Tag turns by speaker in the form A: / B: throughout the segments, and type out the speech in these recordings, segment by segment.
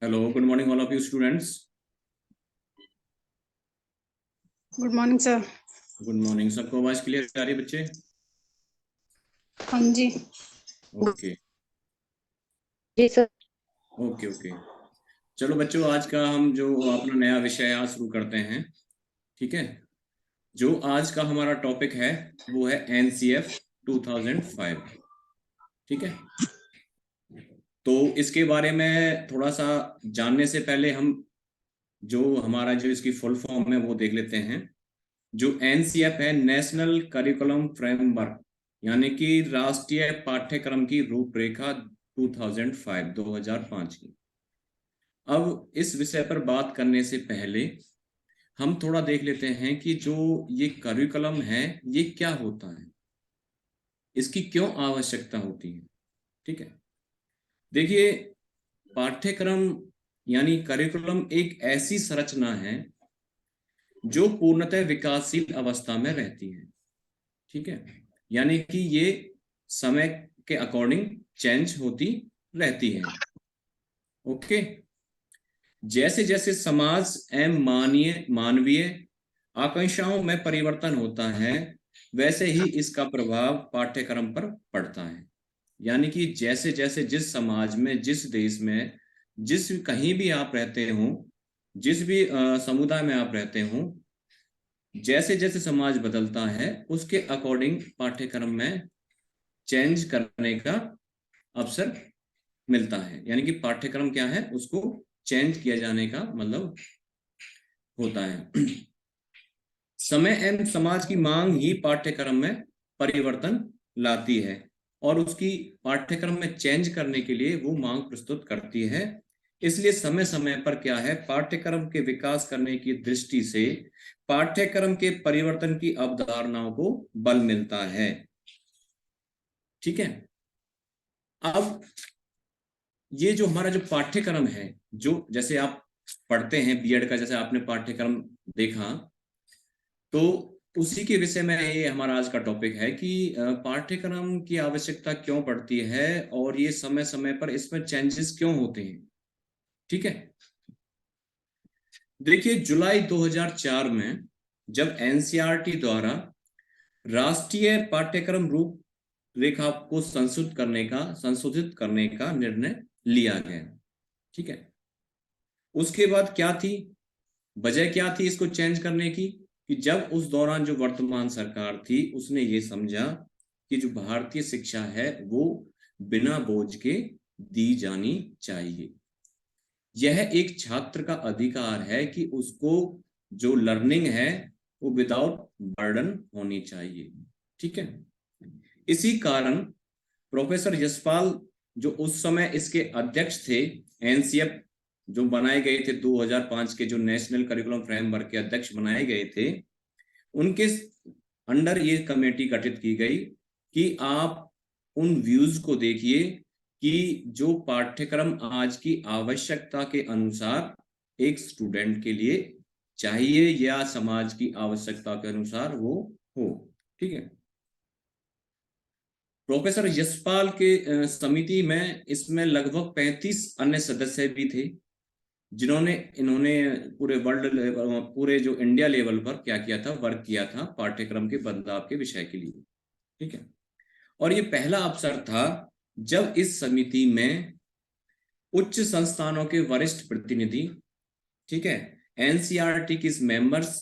A: Hello, good morning all of you students.
B: Good morning sir.
A: Good morning. सबको आवाज clear आ रही है बच्चे?
B: हाँ जी।
A: ओके
B: जी सर।
A: ओके ओके चलो बच्चों, आज का हम जो अपना नया विषय आज शुरू करते हैं। ठीक है, जो आज का हमारा टॉपिक है वो है एनसीएफ 2005। ठीक है, तो इसके बारे में थोड़ा सा जानने से पहले हम जो हमारा जो इसकी फुल फॉर्म है वो देख लेते हैं। जो एनसीएफ है, नेशनल करिकुलम फ्रेमवर्क, यानी कि राष्ट्रीय पाठ्यक्रम की रूपरेखा 2005 की। अब इस विषय पर बात करने से पहले हम थोड़ा देख लेते हैं कि जो ये करिकुलम है ये क्या होता है, इसकी क्यों आवश्यकता होती है। ठीक है, देखिए, पाठ्यक्रम यानी करिकुलम एक ऐसी संरचना है जो पूर्णतः विकासशील अवस्था में रहती है। ठीक है, यानी कि ये समय के अकॉर्डिंग चेंज होती रहती है। ओके, जैसे जैसे समाज एवं मानवीय आकांक्षाओं में परिवर्तन होता है, वैसे ही इसका प्रभाव पाठ्यक्रम पर पड़ता है। यानी कि जैसे जैसे जिस समाज में, जिस देश में, जिस कहीं भी आप रहते हो, जिस भी समुदाय में आप रहते हो, जैसे जैसे समाज बदलता है उसके अकॉर्डिंग पाठ्यक्रम में चेंज करने का अवसर मिलता है। यानी कि पाठ्यक्रम क्या है, उसको चेंज किया जाने का मतलब होता है। समय एवं समाज की मांग ही पाठ्यक्रम में परिवर्तन लाती है और उसकी पाठ्यक्रम में चेंज करने के लिए वो मांग प्रस्तुत करती है। इसलिए समय समय पर क्या है, पाठ्यक्रम के विकास करने की दृष्टि से पाठ्यक्रम के परिवर्तन की अवधारणाओं को बल मिलता है। ठीक है, अब ये जो हमारा जो पाठ्यक्रम है, जो जैसे आप पढ़ते हैं बीएड का, जैसे आपने पाठ्यक्रम देखा, तो उसी के विषय में ये हमारा आज का टॉपिक है कि पाठ्यक्रम की आवश्यकता क्यों पड़ती है और ये समय समय पर इसमें चेंजेस क्यों होते हैं। ठीक है, देखिए, जुलाई 2004 में जब एनसीईआरटी द्वारा राष्ट्रीय पाठ्यक्रम रूपरेखा को संशोधित करने का निर्णय लिया गया। ठीक है, उसके बाद क्या थी वजह, क्या थी इसको चेंज करने की, कि जब उस दौरान जो वर्तमान सरकार थी उसने ये समझा कि जो भारतीय शिक्षा है वो बिना बोझ के दी जानी चाहिए। यह एक छात्र का अधिकार है कि उसको जो लर्निंग है वो विदाउट बर्डन होनी चाहिए। ठीक है, इसी कारण प्रोफेसर यशपाल, जो उस समय इसके अध्यक्ष थे, एनसीएफ जो बनाए गए थे 2005 के, जो नेशनल करिकुलम फ्रेमवर्क के अध्यक्ष बनाए गए थे, उनके अंडर ये कमेटी गठित की गई कि आप उन व्यूज को देखिए कि जो पाठ्यक्रम आज की आवश्यकता के अनुसार एक स्टूडेंट के लिए चाहिए या समाज की आवश्यकता के अनुसार वो हो। ठीक है, प्रोफेसर यशपाल के समिति में इसमें लगभग 35 अन्य सदस्य भी थे, इन्होंने पूरे वर्ल्ड लेवल, पूरे जो इंडिया लेवल पर क्या किया था, वर्क किया था पाठ्यक्रम के बदलाव के विषय के लिए। ठीक है, और ये पहला अवसर था जब इस समिति में उच्च संस्थानों के वरिष्ठ प्रतिनिधि, ठीक है, एनसीईआरटी के मेंबर्स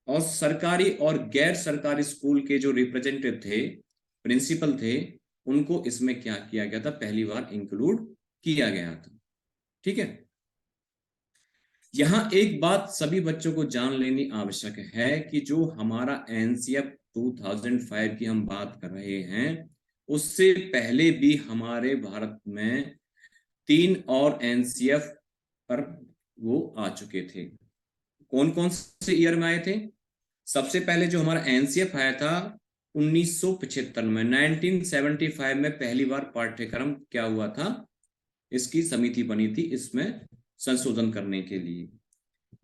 A: और सरकारी और गैर सरकारी स्कूल के जो रिप्रेजेंटेटिव थे, प्रिंसिपल थे, उनको इसमें क्या किया गया था, पहली बार इंक्लूड किया गया था। ठीक है, यहां एक बात सभी बच्चों को जान लेनी आवश्यक है कि जो हमारा एनसीएफ 2005 की हम बात कर रहे हैं, उससे पहले भी हमारे भारत में 3 और एनसीएफ पर वो आ चुके थे। कौन कौन से ईयर में आए थे? सबसे पहले जो हमारा एनसीएफ आया था 1975 में, 1975 में पहली बार पाठ्यक्रम क्या हुआ था, इसकी समिति बनी थी इसमें संशोधन करने के लिए।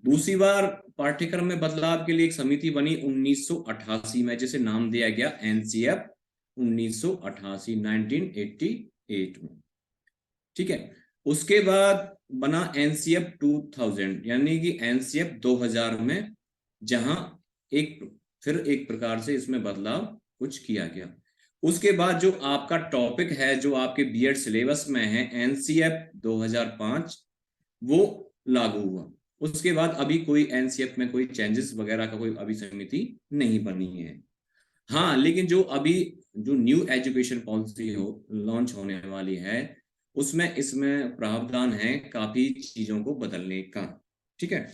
A: दूसरी बार पाठ्यक्रम में बदलाव के लिए एक समिति बनी 1988 में, जिसे नाम दिया गया एनसीएफ 1988 में। ठीक है, उसके बाद बना एनसीएफ 2000, यानी कि एनसीएफ 2000 में, जहां फिर एक प्रकार से इसमें बदलाव कुछ किया गया। उसके बाद जो आपका टॉपिक है, जो आपके बीएड सिलेबस में है, एनसीएफ 2005, वो लागू हुआ। उसके बाद अभी कोई एनसीएफ में कोई चेंजेस वगैरह का कोई अभी समिति नहीं बनी है। हाँ, लेकिन जो अभी जो न्यू एजुकेशन पॉलिसी लॉन्च होने वाली है, उसमें इसमें प्रावधान है काफी चीजों को बदलने का। ठीक है,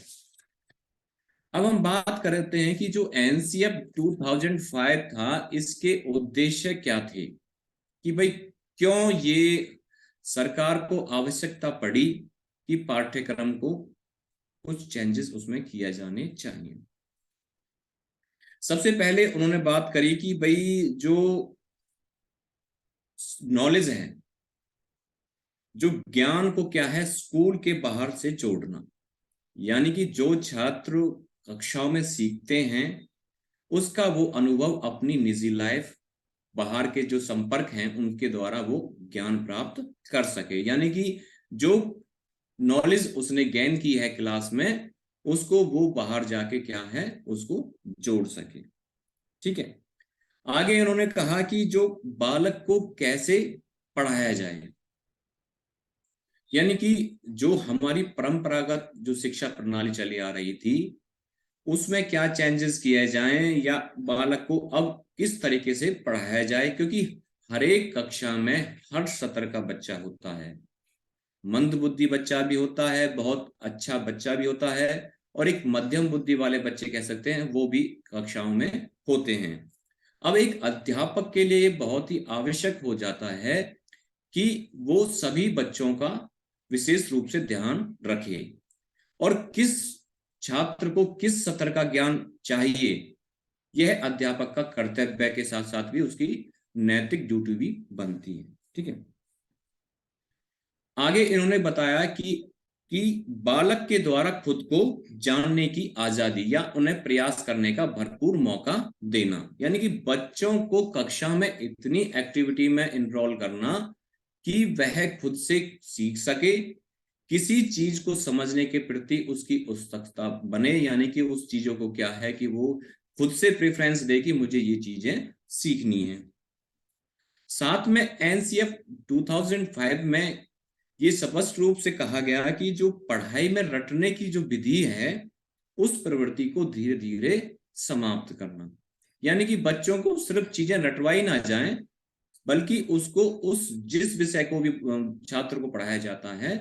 A: अब हम बात करते हैं कि जो एनसीएफ 2005 था, इसके उद्देश्य क्या थे, कि भाई क्यों ये सरकार को आवश्यकता पड़ी कि पाठ्यक्रम को कुछ चेंजेस उसमें किया जाने चाहिए। सबसे पहले उन्होंने बात करी कि भाई जो नॉलेज है, जो ज्ञान को क्या है, स्कूल के बाहर से जोड़ना। यानी कि जो छात्र कक्षाओं में सीखते हैं, उसका वो अनुभव अपनी निजी लाइफ, बाहर के जो संपर्क हैं उनके द्वारा वो ज्ञान प्राप्त कर सके। यानी कि जो नॉलेज उसने गेन की है क्लास में, उसको वो बाहर जाके क्या है, उसको जोड़ सके। ठीक है, आगे उन्होंने कहा कि जो बालक को कैसे पढ़ाया जाए, यानी कि जो हमारी परंपरागत जो शिक्षा प्रणाली चली आ रही थी, उसमें क्या चेंजेस किए जाएं, या बालक को अब किस तरीके से पढ़ाया जाए। क्योंकि हर एक कक्षा में हर सत्र का बच्चा होता है, मंद बुद्धि बच्चा भी होता है, बहुत अच्छा बच्चा भी होता है, और एक मध्यम बुद्धि वाले बच्चे कह सकते हैं, वो भी कक्षाओं में होते हैं। अब एक अध्यापक के लिए बहुत ही आवश्यक हो जाता है कि वो सभी बच्चों का विशेष रूप से ध्यान रखे, और किस छात्र को किस सत्र का ज्ञान चाहिए, यह अध्यापक का कर्तव्य के साथ साथ भी उसकी नैतिक ड्यूटी भी बनती है। ठीक है, आगे इन्होंने बताया कि बालक के द्वारा खुद को जानने की आजादी, या उन्हें प्रयास करने का भरपूर मौका देना। यानी कि बच्चों को कक्षा में इतनी एक्टिविटी में इनरोल करना कि वह खुद से सीख सके, किसी चीज को समझने के प्रति उसकी उत्सुकता बने। यानी कि उस चीजों को क्या है कि वो खुद से प्रेफरेंस दे कि मुझे ये चीजें सीखनी है। साथ में एनसीएफ 2005 में ये स्पष्ट रूप से कहा गया कि जो पढ़ाई में रटने की जो विधि है, उस प्रवृत्ति को धीरे धीरे समाप्त करना। यानी कि बच्चों को सिर्फ चीजें रटवाई ना जाएं, बल्कि उसको उस जिस विषय को भी छात्र को पढ़ाया जाता है,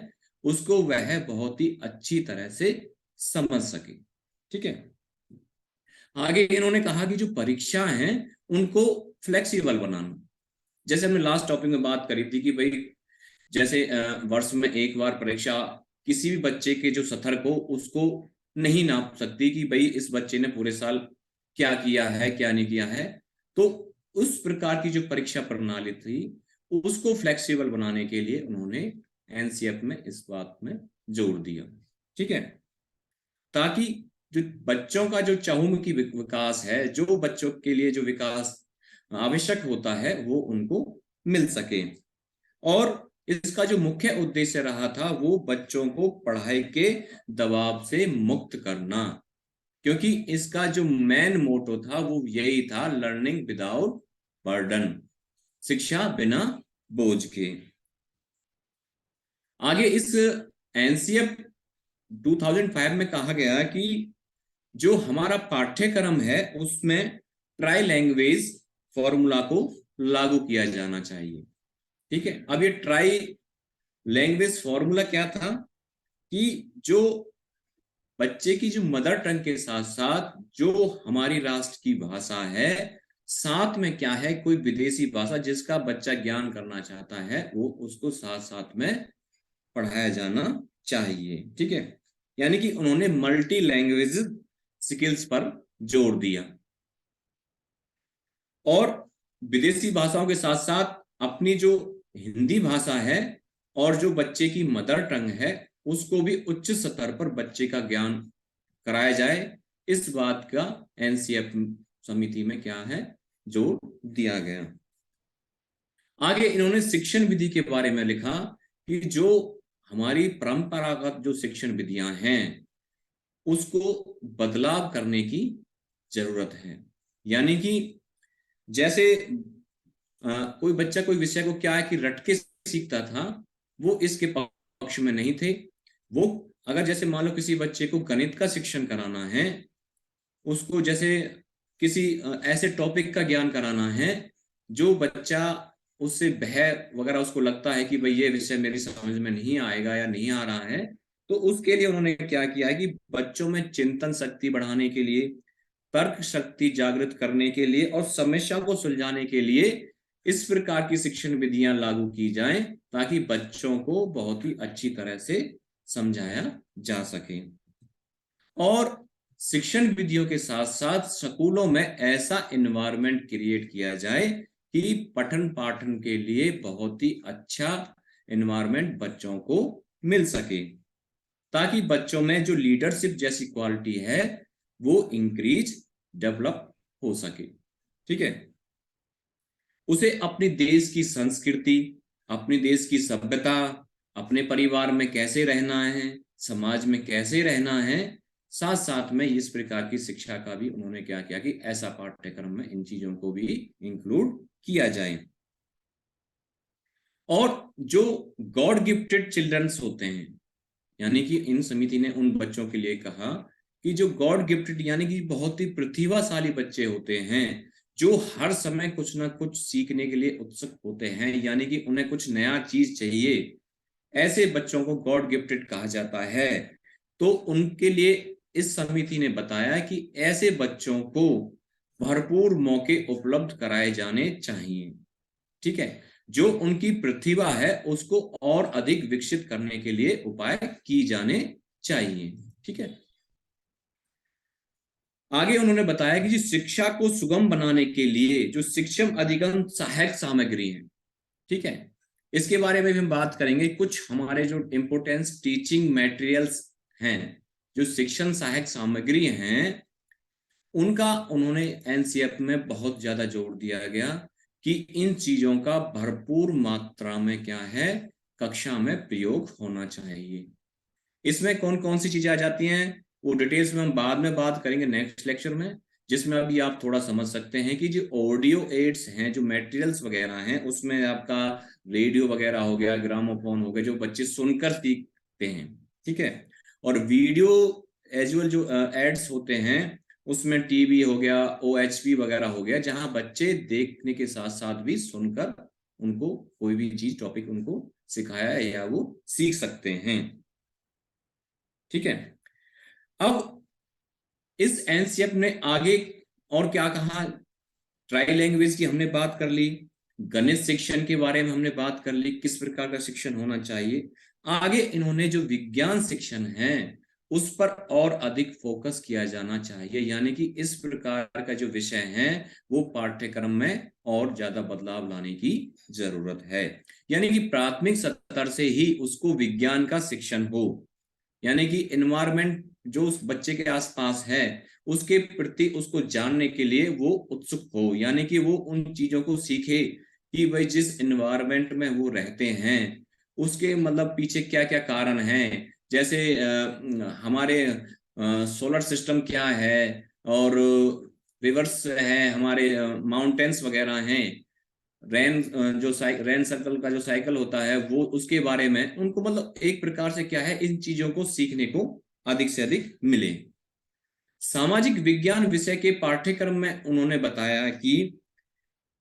A: उसको वह बहुत ही अच्छी तरह से समझ सके। ठीक है, आगे इन्होंने कहा कि जो परीक्षा है उनको फ्लेक्सिबल बनाना। जैसे हमने लास्ट टॉपिक में बात करी थी कि भाई जैसे वर्ष में एक बार परीक्षा किसी भी बच्चे के जो सत्र को उसको नहीं नाप सकती कि भाई इस बच्चे ने पूरे साल क्या किया है क्या नहीं किया है। तो उस प्रकार की जो परीक्षा प्रणाली थी, उसको फ्लेक्सिबल बनाने के लिए उन्होंने एनसीएफ में इस बात में जोर दिया। ठीक है, ताकि जो बच्चों का जो चहुमुखी विकास है, जो बच्चों के लिए जो विकास आवश्यक होता है, वो उनको मिल सके। और इसका जो मुख्य उद्देश्य रहा था, वो बच्चों को पढ़ाई के दबाव से मुक्त करना। क्योंकि इसका जो मेन मोटो था वो यही था, लर्निंग विदाउट बर्डन, शिक्षा बिना बोझ के। आगे इस एनसीएफ 2005 में कहा गया कि जो हमारा पाठ्यक्रम है उसमें ट्राई लैंग्वेज फॉर्मूला को लागू किया जाना चाहिए। ठीक है, अब ये ट्राई लैंग्वेज फॉर्मूला क्या था कि जो बच्चे की जो मदर टंग के साथ साथ जो हमारी राष्ट्र की भाषा है, साथ में क्या है कोई विदेशी भाषा जिसका बच्चा ज्ञान करना चाहता है, वो उसको साथ साथ में पढ़ाया जाना चाहिए। ठीक है, यानी कि उन्होंने मल्टी लैंग्वेज स्किल्स पर जोर दिया, और विदेशी भाषाओं के साथ साथ अपनी जो हिंदी भाषा है और जो बच्चे की मदर टंग है, उसको भी उच्च स्तर पर बच्चे का ज्ञान कराया जाए। इस बात का एनसीएफ समिति में क्या है, जोर दिया गया। आगे इन्होंने शिक्षण विधि के बारे में लिखा कि जो हमारी परंपरागत जो शिक्षण विधियां हैं उसको बदलाव करने की जरूरत है। यानी कि जैसे कोई बच्चा कोई विषय को क्या है कि रट के सीखता था, वो इसके पक्ष में नहीं थे। वो अगर जैसे मान लो किसी बच्चे को गणित का शिक्षण कराना है, उसको जैसे किसी ऐसे टॉपिक का ज्ञान कराना है जो बच्चा उससे बह वगैरह उसको लगता है कि भाई ये विषय मेरी समझ में नहीं आएगा या नहीं आ रहा है, तो उसके लिए उन्होंने क्या किया है कि बच्चों में चिंतन शक्ति बढ़ाने के लिए, तर्क शक्ति जागृत करने के लिए और समस्या को सुलझाने के लिए इस प्रकार की शिक्षण विधियां लागू की जाएं ताकि बच्चों को बहुत ही अच्छी तरह से समझाया जा सके। और शिक्षण विधियों के साथ साथ स्कूलों में ऐसा एनवायरनमेंट क्रिएट किया जाए कि पठन पाठन के लिए बहुत ही अच्छा एनवायरनमेंट बच्चों को मिल सके, ताकि बच्चों में जो लीडरशिप जैसी क्वालिटी है वो इंक्रीज डेवलप हो सके। ठीक है, उसे अपने देश की संस्कृति, अपने देश की सभ्यता, अपने परिवार में कैसे रहना है, समाज में कैसे रहना है, साथ साथ में इस प्रकार की शिक्षा का भी उन्होंने क्या किया कि ऐसा पाठ्यक्रम में इन चीजों को भी इंक्लूड किया जाए। और जो गॉड गिफ्टेड चिल्ड्रंस होते हैं, यानी कि इन समिति ने उन बच्चों के लिए कहा कि जो गॉड गिफ्टेड यानी कि बहुत ही प्रतिभाशाली बच्चे होते हैं, जो हर समय कुछ ना कुछ सीखने के लिए उत्सुक होते हैं, यानी कि उन्हें कुछ नया चीज चाहिए, ऐसे बच्चों को गॉड गिफ्टेड कहा जाता है। तो उनके लिए इस समिति ने बताया कि ऐसे बच्चों को भरपूर मौके उपलब्ध कराए जाने चाहिए। ठीक है, जो उनकी प्रतिभा है उसको और अधिक विकसित करने के लिए उपाय की जाने चाहिए। ठीक है, आगे उन्होंने बताया कि शिक्षा को सुगम बनाने के लिए जो शिक्षण अधिगम सहायक सामग्री है, ठीक है, इसके बारे में भी हम बात करेंगे। कुछ हमारे जो इंपोर्टेंस टीचिंग मटेरियल्स हैं, जो शिक्षण सहायक सामग्री हैं, उनका उन्होंने एनसीएफ में बहुत ज्यादा जोर दिया गया कि इन चीजों का भरपूर मात्रा में क्या है कक्षा में प्रयोग होना चाहिए। इसमें कौन कौन सी चीजें आ जाती हैं वो डिटेल्स में हम बाद में बात करेंगे नेक्स्ट लेक्चर में, जिसमें अभी आप थोड़ा समझ सकते हैं कि जो ऑडियो एड्स हैं, जो मटेरियल्स वगैरह हैं, उसमें आपका रेडियो वगैरह हो गया, ग्रामोफोन हो गया, जो बच्चे सुनकर सीखते हैं। ठीक है, और वीडियो एजुअल जो एड्स होते हैं उसमें टीवी हो गया, ओएचपी वगैरह हो गया, जहां बच्चे देखने के साथ साथ भी सुनकर उनको कोई भी चीज टॉपिक उनको सिखाया या वो सीख सकते हैं। ठीक है, अब इस एनसीएफ ने आगे और क्या कहा, ट्राई लैंग्वेज की हमने बात कर ली, गणित शिक्षण के बारे में हमने बात कर ली, किस प्रकार का शिक्षण होना चाहिए। आगे इन्होंने जो विज्ञान शिक्षण है उस पर और अधिक फोकस किया जाना चाहिए, यानी कि इस प्रकार का जो विषय है वो पाठ्यक्रम में और ज्यादा बदलाव लाने की जरूरत है। यानी कि प्राथमिक स्तर से ही उसको विज्ञान का शिक्षण हो, यानी कि एनवायरमेंट जो उस बच्चे के आसपास है उसके प्रति उसको जानने के लिए वो उत्सुक हो, यानी कि वो उन चीजों को सीखे कि भाई जिस एनवायरमेंट में वो रहते हैं उसके मतलब पीछे क्या क्या कारण हैं। जैसे हमारे सोलर सिस्टम क्या है, और रिवर्स है, हमारे माउंटेन्स वगैरह हैं, रेन जो रेन सर्कल का जो साइकिल होता है वो, उसके बारे में उनको मतलब एक प्रकार से क्या है इन चीजों को सीखने को अधिक से अधिक मिले। सामाजिक विज्ञान विषय के पाठ्यक्रम में उन्होंने बताया कि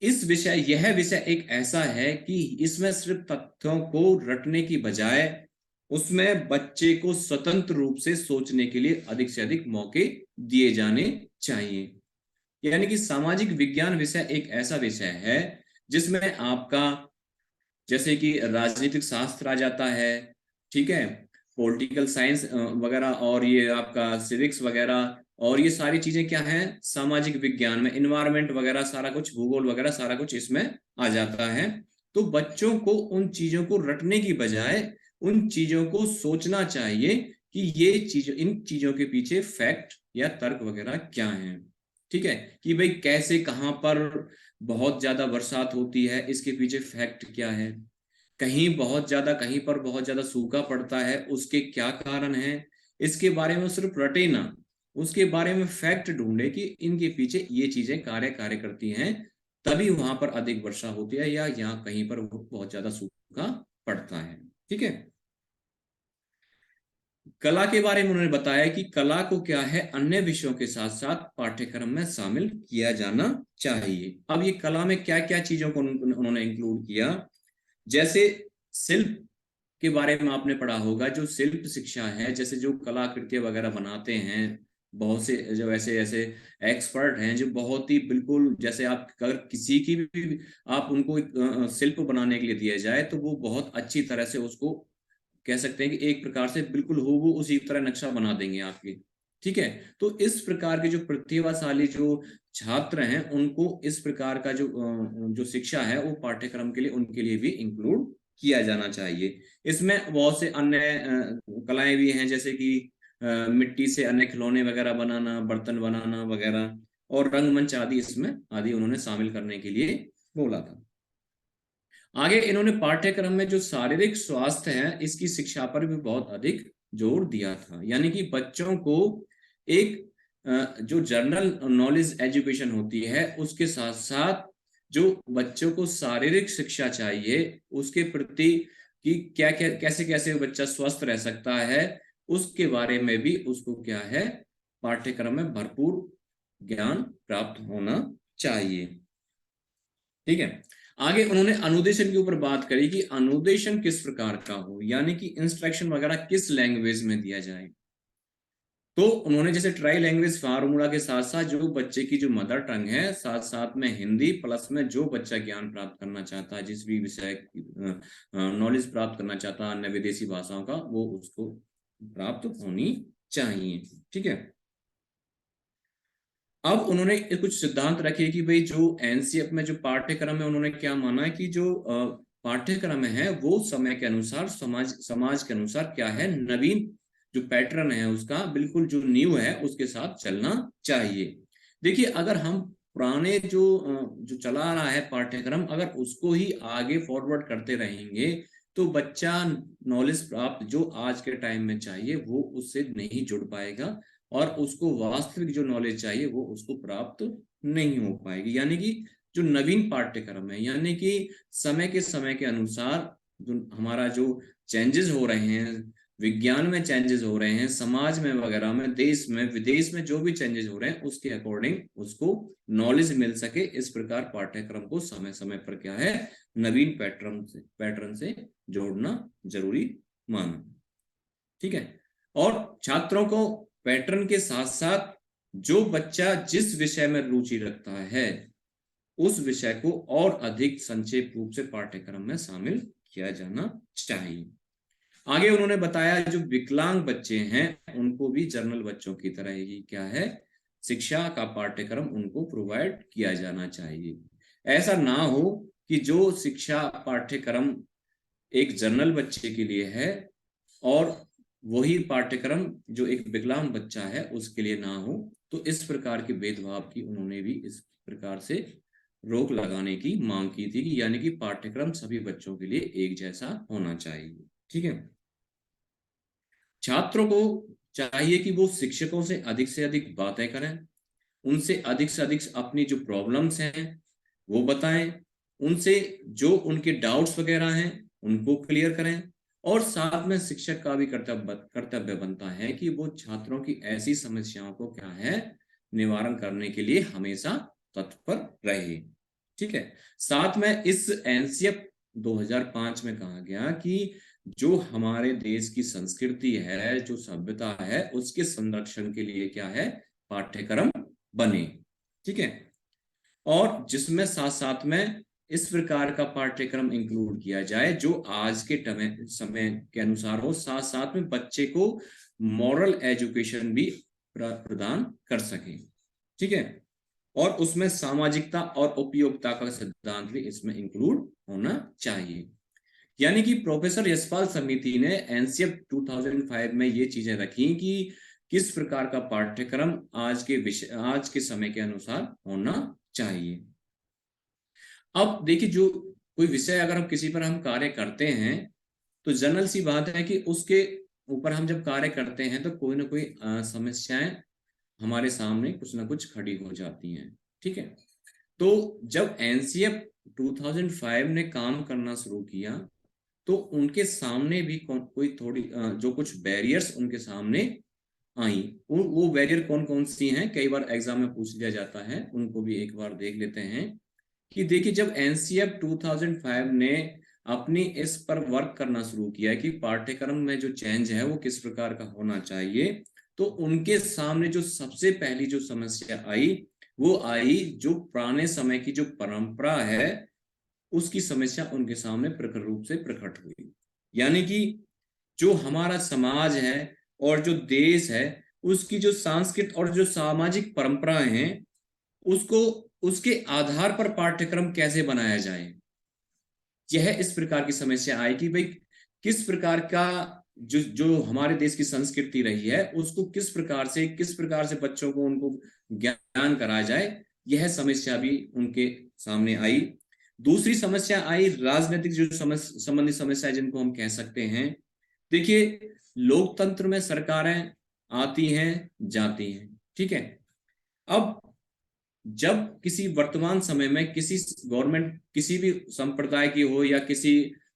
A: यह विषय एक ऐसा है कि इसमें सिर्फ तथ्यों को रटने की बजाय उसमें बच्चे को स्वतंत्र रूप से सोचने के लिए अधिक से अधिक मौके दिए जाने चाहिए। यानी कि सामाजिक विज्ञान विषय एक ऐसा विषय है जिसमें आपका जैसे कि राजनीतिक शास्त्र आ जाता है, ठीक है, पॉलिटिकल साइंस वगैरह, और ये आपका सिविक्स वगैरह, और ये सारी चीजें क्या है सामाजिक विज्ञान में, इन्वायरमेंट वगैरह सारा कुछ, भूगोल वगैरह सारा कुछ इसमें आ जाता है। तो बच्चों को उन चीजों को रटने की बजाय उन चीजों को सोचना चाहिए कि ये चीज, इन चीजों के पीछे फैक्ट या तर्क वगैरह क्या है। ठीक है, कि भाई कैसे कहां पर बहुत ज्यादा बरसात होती है, इसके पीछे फैक्ट क्या है, कहीं बहुत ज्यादा, कहीं पर बहुत ज्यादा सूखा पड़ता है, उसके क्या कारण है, इसके बारे में सिर्फ रटे ना, उसके बारे में फैक्ट ढूंढे कि इनके पीछे ये चीजें कार्य कार्य करती हैं, तभी वहां पर अधिक वर्षा होती है या यहाँ कहीं पर बहुत ज्यादा सूखा पड़ता है। ठीक है। कला के बारे में उन्होंने बताया कि कला को क्या है, अन्य विषयों के साथ साथ पाठ्यक्रम में शामिल किया जाना चाहिए। अब ये कला में क्या क्या चीजों को उन्होंने इंक्लूड किया, जैसे शिल्प के बारे में आपने पढ़ा होगा, जो शिल्प शिक्षा है, जैसे जो कलाकृतियां वगैरह बनाते हैं, बहुत से जो ऐसे ऐसे एक्सपर्ट हैं जो बहुत ही बिल्कुल, जैसे आप अगर किसी की भी आप उनको एक शिल्प बनाने के लिए दिया जाए तो वो बहुत अच्छी तरह से उसको कह सकते हैं कि एक प्रकार से बिल्कुल हूबहू उसी तरह नक्शा बना देंगे आपके। ठीक है। तो इस प्रकार के जो प्रतिभाशाली जो छात्र हैं उनको इस प्रकार का जो शिक्षा है वो पाठ्यक्रम के लिए उनके लिए भी इंक्लूड किया जाना चाहिए। इसमें बहुत से अन्य कलाएं भी हैं, जैसे कि मिट्टी से अन्य खिलौने वगैरह बनाना, बर्तन बनाना वगैरह, और रंगमंच आदि इसमें आदि उन्होंने शामिल करने के लिए बोला था। आगे इन्होंने पाठ्यक्रम में जो शारीरिक स्वास्थ्य है इसकी शिक्षा पर भी बहुत अधिक जोर दिया था, यानी कि बच्चों को एक जो जनरल नॉलेज एजुकेशन होती है उसके साथ साथ जो बच्चों को शारीरिक शिक्षा चाहिए उसके प्रति कि क्या क्या कैसे कैसे बच्चा स्वस्थ रह सकता है, उसके बारे में भी उसको क्या है पाठ्यक्रम में भरपूर ज्ञान प्राप्त होना चाहिए। ठीक है। आगे उन्होंने अनुदेशन के ऊपर बात करी कि अनुदेशन किस प्रकार का हो, यानी कि इंस्ट्रक्शन वगैरह किस लैंग्वेज में दिया जाए। तो उन्होंने जैसे ट्राई लैंग्वेज फार्मूला के साथ साथ जो बच्चे की जो मदर टंग है, साथ साथ में हिंदी प्लस में जो बच्चा ज्ञान प्राप्त करना चाहता है, जिस भी विषय नॉलेज प्राप्त करना चाहता है अन्य विदेशी भाषाओं का, वो उसको प्राप्त होनी चाहिए। ठीक है। अब उन्होंने कुछ सिद्धांत रखे कि भाई जो एनसीएफ में जो पाठ्यक्रम है, उन्होंने क्या माना है कि जो पाठ्यक्रम है वो समय के अनुसार, समाज के अनुसार क्या है, नवीन जो पैटर्न है उसका बिल्कुल जो न्यू है उसके साथ चलना चाहिए। देखिए, अगर हम पुराने जो चला रहा है पाठ्यक्रम, अगर उसको ही आगे फॉरवर्ड करते रहेंगे तो बच्चा नॉलेज प्राप्त जो आज के टाइम में चाहिए वो उससे नहीं जुड़ पाएगा, और उसको वास्तविक जो नॉलेज चाहिए वो उसको प्राप्त नहीं हो पाएगी। यानी कि जो नवीन पाठ्यक्रम है, यानी कि समय के अनुसार जो हमारा जो चेंजेस हो रहे हैं, विज्ञान में चेंजेस हो रहे हैं, समाज में वगैरह में, देश में विदेश में जो भी चेंजेस हो रहे हैं उसके अकॉर्डिंग उसको नॉलेज मिल सके, इस प्रकार पाठ्यक्रम को समय समय पर क्या है नवीन पैटर्न से जोड़ना जरूरी माना। ठीक है। और छात्रों को पैटर्न के साथ साथ जो बच्चा जिस विषय में रुचि रखता है उस विषय को और अधिक संक्षेप रूप से पाठ्यक्रम में शामिल किया जाना चाहिए। आगे उन्होंने बताया जो विकलांग बच्चे हैं उनको भी जनरल बच्चों की तरह ही क्या है शिक्षा का पाठ्यक्रम उनको प्रोवाइड किया जाना चाहिए। ऐसा ना हो कि जो शिक्षा पाठ्यक्रम एक जनरल बच्चे के लिए है और वही पाठ्यक्रम जो एक विकलांग बच्चा है उसके लिए ना हो। तो इस प्रकार के भेदभाव की उन्होंने भी इस प्रकार से रोक लगाने की मांग की थी कि यानी कि पाठ्यक्रम सभी बच्चों के लिए एक जैसा होना चाहिए। ठीक है। छात्रों को चाहिए कि वो शिक्षकों से अधिक बातें करें, उनसे से अधिक अपनी जो प्रॉब्लम्स हैं वो बताएं, उनसे जो उनके डाउट्स वगैरह हैं उनको क्लियर करें, और साथ में शिक्षक का भी कर्तव्य बनता है कि वो छात्रों की ऐसी समस्याओं को क्या है निवारण करने के लिए हमेशा तत्पर रहे। ठीक है। साथ में इस एनसीएफ 2005 में कहा गया कि जो हमारे देश की संस्कृति है, जो सभ्यता है, उसके संरक्षण के लिए क्या है पाठ्यक्रम बने। ठीक है। और जिसमें साथ साथ में इस प्रकार का पाठ्यक्रम इंक्लूड किया जाए जो आज के समय के अनुसार हो, साथ साथ में बच्चे को मॉरल एजुकेशन भी प्रदान कर सके। ठीक है। और उसमें सामाजिकता और उपयोगिता का सिद्धांत भी इसमें इंक्लूड होना चाहिए। यानी कि प्रोफेसर यशपाल समिति ने एनसीएफ 2005 में ये चीजें रखी कि किस प्रकार का पाठ्यक्रम आज के समय के अनुसार होना चाहिए। अब देखिए, जो कोई विषय अगर हम किसी पर हम कार्य करते हैं तो जनरल सी बात है कि उसके ऊपर हम जब कार्य करते हैं तो कोई ना कोई समस्याएं हमारे सामने कुछ ना कुछ खड़ी हो जाती हैं। ठीक है, तो जब एनसीएफ 2005 ने काम करना शुरू किया तो उनके सामने भी कोई थोड़ी जो कुछ बैरियर्स उनके सामने आई। वो बैरियर कौन कौन सी हैं, कई बार एग्जाम में पूछ लिया जाता है, उनको भी एक बार देख लेते हैं। कि देखिए, जब एनसीएफ 2005 ने अपनी इस पर वर्क करना शुरू किया कि पाठ्यक्रम में जो चेंज है वो किस प्रकार का होना चाहिए, तो उनके सामने जो सबसे पहली जो समस्या आई वो आई जो पुराने समय की जो परंपरा है उसकी समस्या उनके सामने प्रकट रूप से प्रकट हुई। यानी कि जो हमारा समाज है और जो देश है उसकी जो सांस्कृतिक और जो सामाजिक परंपराएं हैं उसको उसके आधार पर पाठ्यक्रम कैसे बनाया जाए, यह इस प्रकार की समस्या आई कि भाई किस प्रकार का जो जो हमारे देश की संस्कृति रही है उसको किस प्रकार से बच्चों को उनको ज्ञान कराया जाए, यह समस्या भी उनके सामने आई। दूसरी समस्या आई राजनीतिक जो संबंधित समस्या जिनको हम कह सकते हैं। देखिए, लोकतंत्र में सरकारें आती हैं जाती हैं, ठीक है। अब जब किसी वर्तमान समय में किसी गवर्नमेंट किसी भी संप्रदाय की हो या किसी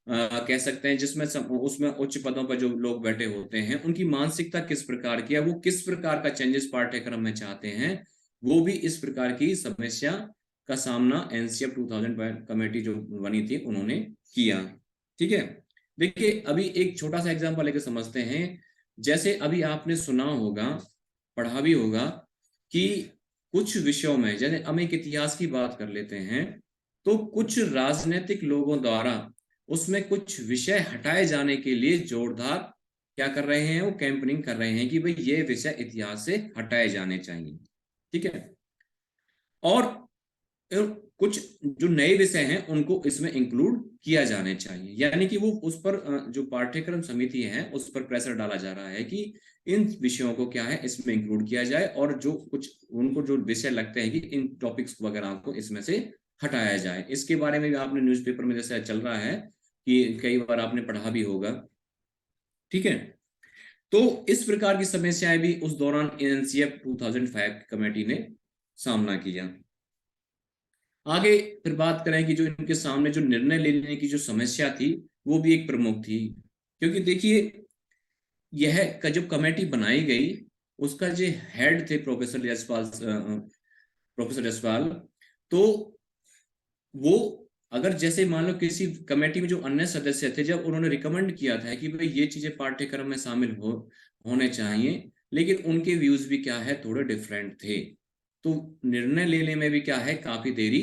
A: कह सकते हैं जिसमें उसमें उच्च पदों पर जो लोग बैठे होते हैं उनकी मानसिकता किस प्रकार की है, वो किस प्रकार का चेंजेस पाठ्यक्रम में चाहते हैं, वो भी इस प्रकार की समस्या का सामना एनसीएफ 2000 कमेटी जो बनी थी उन्होंने किया। ठीक है, देखिए अभी एक छोटा सा एग्जांपल लेकर समझते हैं। जैसे अभी आपने सुना होगा, पढ़ा भी होगा कि कुछ विषयों में, जैसे हम एक इतिहास की बात कर लेते हैं, तो कुछ राजनीतिक लोगों द्वारा उसमें कुछ विषय हटाए जाने के लिए जोरदार क्या कर रहे हैं, वो कैंपेनिंग कर रहे हैं कि भाई ये विषय इतिहास से हटाए जाने चाहिए। ठीक है, और कुछ जो नए विषय हैं उनको इसमें इंक्लूड किया जाने चाहिए। यानी कि वो उस पर जो पाठ्यक्रम समिति है उस पर प्रेशर डाला जा रहा है कि इन विषयों को क्या है इसमें इंक्लूड किया जाए, और जो कुछ उनको जो विषय लगते हैं कि इन टॉपिक्स वगैरह को इसमें से हटाया जाए। इसके बारे में भी आपने न्यूज़पेपर में जैसे चल रहा है कि कई बार आपने पढ़ा भी होगा। ठीक है, तो इस प्रकार की समस्याएं भी उस दौरान एनसीएफ 2005 कमेटी ने सामना किया। आगे फिर बात करें कि जो इनके सामने जो निर्णय लेने की जो समस्या थी वो भी एक प्रमुख थी। क्योंकि देखिए, यह का जब कमेटी बनाई गई उसका जो हेड थे प्रोफेसर जसवाल, तो वो अगर जैसे मान लो किसी कमेटी में जो अन्य सदस्य थे जब उन्होंने रिकमेंड किया था कि भाई ये चीजें पाठ्यक्रम में शामिल होने चाहिए, लेकिन उनके व्यूज भी क्या है थोड़े डिफरेंट थे, तो निर्णय लेने में भी क्या है काफी देरी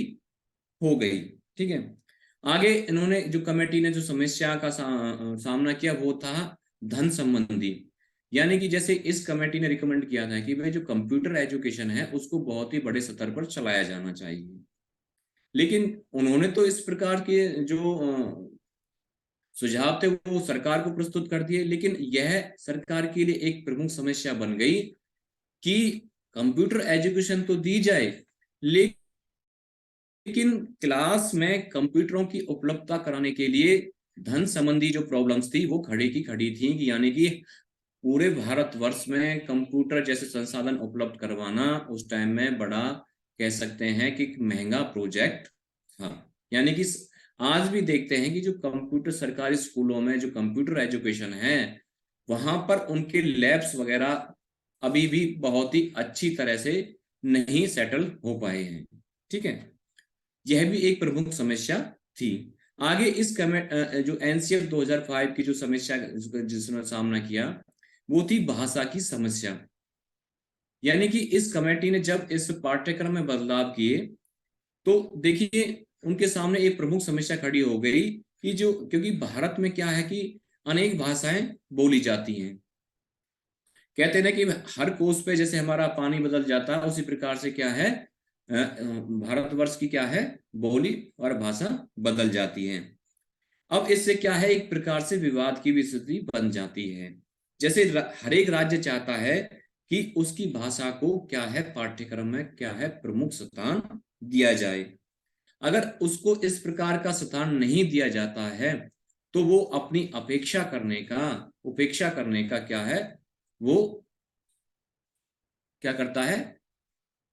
A: हो गई। ठीक है, आगे इन्होंने जो कमेटी ने जो समस्या का सामना किया वो था धन संबंधी। यानी कि जैसे इस कमेटी ने रिकमेंड किया था कि भाई जो कंप्यूटर एजुकेशन है उसको बहुत ही बड़े स्तर पर चलाया जाना चाहिए, लेकिन उन्होंने तो इस प्रकार के जो सुझाव थे वो सरकार को प्रस्तुत कर दिए, लेकिन यह सरकार के लिए एक प्रमुख समस्या बन गई कि कंप्यूटर एजुकेशन तो दी जाए, लेकिन क्लास में कंप्यूटरों की उपलब्धता कराने के लिए धन संबंधी जो प्रॉब्लम्स थी वो खड़ी की खड़ी थी। यानी कि पूरे भारतवर्ष में कंप्यूटर जैसे संसाधन उपलब्ध करवाना उस टाइम में बड़ा कह सकते हैं कि महंगा प्रोजेक्ट था। यानी कि आज भी देखते हैं कि जो कंप्यूटर सरकारी स्कूलों में जो कंप्यूटर एजुकेशन है वहां पर उनके लैब्स वगैरह अभी भी बहुत ही अच्छी तरह से नहीं सेटल हो पाए हैं। ठीक है, यह भी एक प्रमुख समस्या थी। आगे इस जो एनसीएफ 2005 की जो समस्या जिसने सामना किया वो थी भाषा की समस्या। यानी कि इस कमेटी ने जब इस पाठ्यक्रम में बदलाव किए तो देखिए उनके सामने एक प्रमुख समस्या खड़ी हो गई कि जो क्योंकि भारत में क्या है कि अनेक भाषाएं बोली जाती हैं। कहते हैं ना कि हर कोस पे जैसे हमारा पानी बदल जाता है उसी प्रकार से क्या है भारतवर्ष की क्या है बोली और भाषा बदल जाती है। अब इससे क्या है एक प्रकार से विवाद की भी स्थिति बन जाती है। जैसे हर एक राज्य चाहता है कि उसकी भाषा को क्या है पाठ्यक्रम में क्या है प्रमुख स्थान दिया जाए। अगर उसको इस प्रकार का स्थान नहीं दिया जाता है तो वो अपनी उपेक्षा करने का क्या है, वो क्या करता है,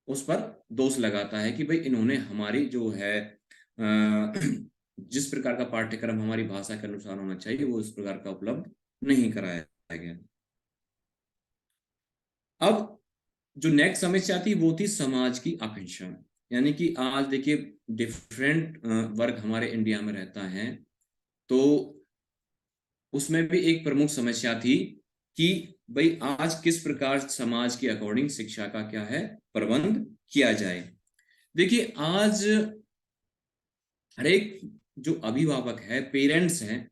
A: उस पर दोष लगाता है कि भाई इन्होंने हमारी जो है जिस प्रकार का पाठ्यक्रम हमारी भाषा के अनुसार होना चाहिए वो इस प्रकार का उपलब्ध नहीं कराया गया। अब जो नेक्स्ट समस्या थी वो थी समाज की आकांक्षा। यानी कि आज देखिए डिफरेंट वर्ग हमारे इंडिया में रहता है, तो उसमें भी एक प्रमुख समस्या थी कि भाई आज किस प्रकार समाज के अकॉर्डिंग शिक्षा का क्या है प्रबंध किया जाए। देखिए आज हर एक जो अभिभावक है, पेरेंट्स हैं,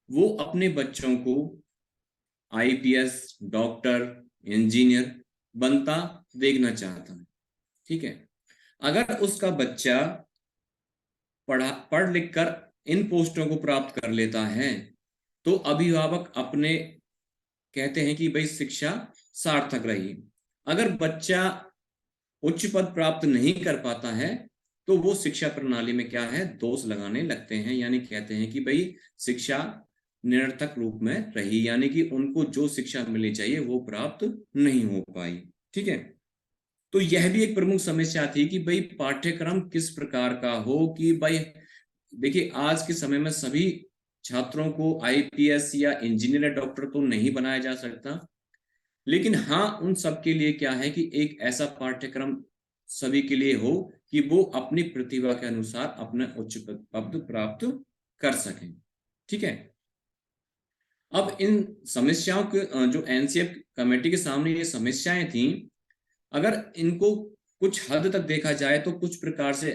A: वो अपने बच्चों को आईपीएस, डॉक्टर, इंजीनियर बनता देखना चाहता है। ठीक है, अगर उसका बच्चा पढ़ लिख कर इन पोस्टों को प्राप्त कर लेता है तो अभिभावक अपने कहते हैं कि भाई शिक्षा सार्थक रही। अगर बच्चा उच्च पद प्राप्त नहीं कर पाता है तो वो शिक्षा प्रणाली में क्या है, दोष लगाने लगते हैं, यानी कहते हैं कि भाई शिक्षा निरर्थक रूप में रही, यानी कि उनको जो शिक्षा मिलनी चाहिए वो प्राप्त नहीं हो पाई। ठीक है, तो यह भी एक प्रमुख समस्या थी कि भाई पाठ्यक्रम किस प्रकार का हो कि भाई देखिए आज के समय में सभी छात्रों को आईपीएस या इंजीनियर या डॉक्टर तो नहीं बनाया जा सकता, लेकिन हाँ उन सबके लिए क्या है कि एक ऐसा पाठ्यक्रम सभी के लिए हो कि वो अपनी प्रतिभा के अनुसार अपने उच्च पद प्राप्त कर सकें। ठीक है, अब इन समस्याओं के जो एनसीएफ कमेटी के सामने ये समस्याएं थी, अगर इनको कुछ हद तक देखा जाए तो कुछ प्रकार से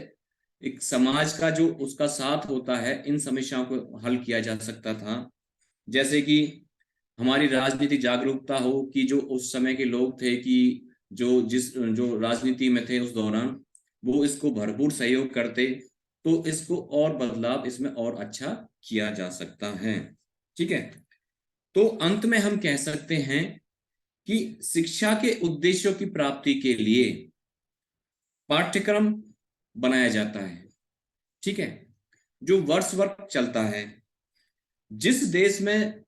A: एक समाज का जो उसका साथ होता है इन समस्याओं को हल किया जा सकता था। जैसे कि हमारी राजनीतिक जागरूकता हो कि जो उस समय के लोग थे कि जो राजनीति में थे उस दौरान वो इसको भरपूर सहयोग करते तो इसको और बदलाव इसमें और अच्छा किया जा सकता है। ठीक है, तो अंत में हम कह सकते हैं कि शिक्षा के उद्देश्यों की प्राप्ति के लिए पाठ्यक्रम बनाया जाता है। ठीक है, जो वर्ष वर्ष चलता है। जिस देश में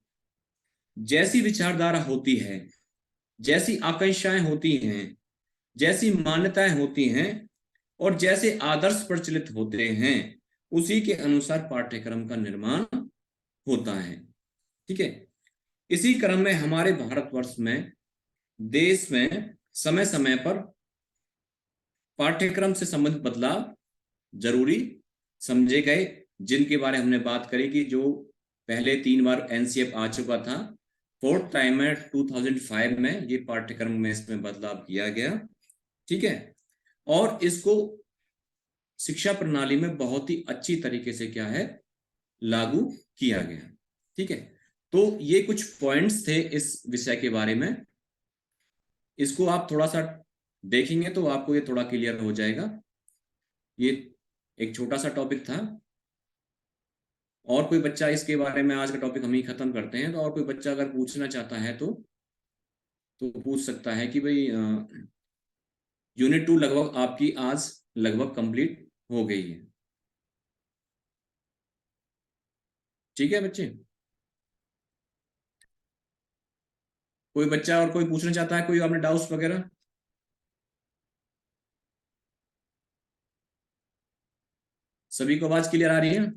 A: जैसी विचारधारा होती है, जैसी आकांक्षाएं होती हैं, जैसी मान्यताएं होती हैं और जैसे आदर्श प्रचलित होते हैं उसी के अनुसार पाठ्यक्रम का निर्माण होता है। ठीक है, इसी क्रम में हमारे भारतवर्ष में देश में समय समय पर पाठ्यक्रम से संबंधित बदलाव जरूरी समझे गए, जिनके बारे हमने बात करी कि जो पहले 3 बार एनसीएफ आ चुका था, फोर्थ टाइम में 2005 में ये पाठ्यक्रम में इसमें बदलाव किया गया। ठीक है, और इसको शिक्षा प्रणाली में बहुत ही अच्छी तरीके से क्या है लागू किया गया। ठीक है, तो ये कुछ पॉइंट्स थे इस विषय के बारे में, इसको आप थोड़ा सा देखेंगे तो आपको ये थोड़ा क्लियर हो जाएगा। ये एक छोटा सा टॉपिक था। और कोई बच्चा इसके बारे में, आज का टॉपिक हम ही खत्म करते हैं, तो और कोई बच्चा अगर पूछना चाहता है तो पूछ सकता है कि भाई यूनिट 2 लगभग आपकी आज लगभग कंप्लीट हो गई है। ठीक है बच्चे, कोई बच्चा और कोई पूछना चाहता है, कोई आपने डाउट्स वगैरह? सभी को आवाज क्लियर आ रही है?